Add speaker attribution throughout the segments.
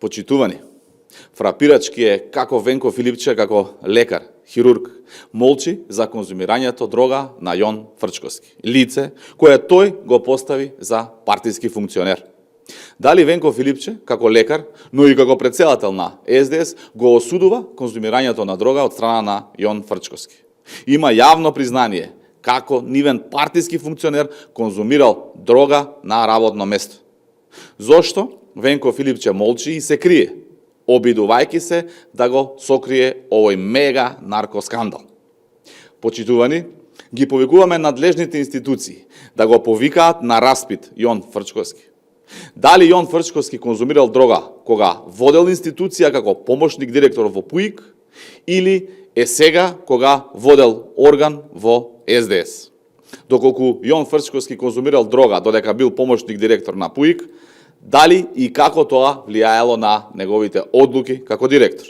Speaker 1: Почитувани, фрапирачки е како Венко Филипче, како лекар, хирург, молчи за конзумирањето дрога на Јон Фрчковски, лице кое тој го постави за партиски функционер. Дали Венко Филипче, како лекар, но и како претседател на СДС, го осудува конзумирањето на дрога од страна на Јон Фрчковски. Има јавно признание како нивен партиски функционер конзумирал дрога на работно место. Зошто Венко Филипче молчи и се крие, обидувајќи се да го сокрие овој мега наркоскандал? Почитувани, ги повикуваме надлежните институции да го повикаат на распит Јон Фрчковски. Дали Јон Фрчковски конзумирал дрога кога водел институција како помошник директор во ПУИК или е сега кога водел орган во СДС? Доколку Јон Фрчковски конзумирал дрога додека бил помошник директор на ПУИК, дали и како тоа влијаело на неговите одлуки како директор?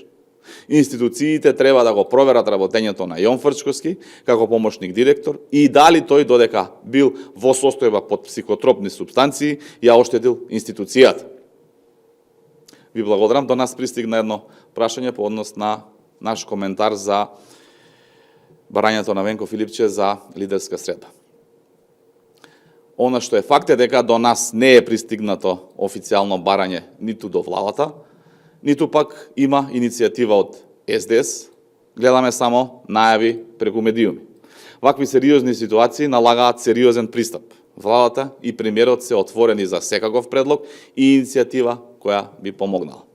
Speaker 1: Институциите треба да го проверат работењето на Јон Фрчковски како помошник директор и дали тој додека бил во состојба под психотропни супстанции ја оштетил институцијата. Ви благодарам, до нас пристигна едно прашање по однос на наш коментар за барањето на Венко Филипче за лидерска средба. Она што е факт е дека до нас не е пристигнато официјално барање ниту до владата, ниту пак има иницијатива од СДС, гледаме само најави преку медиуми. Вакви сериозни ситуации налагаат сериозен пристап. Владата и премиерот се отворени за секаков предлог и иницијатива која би помогнала.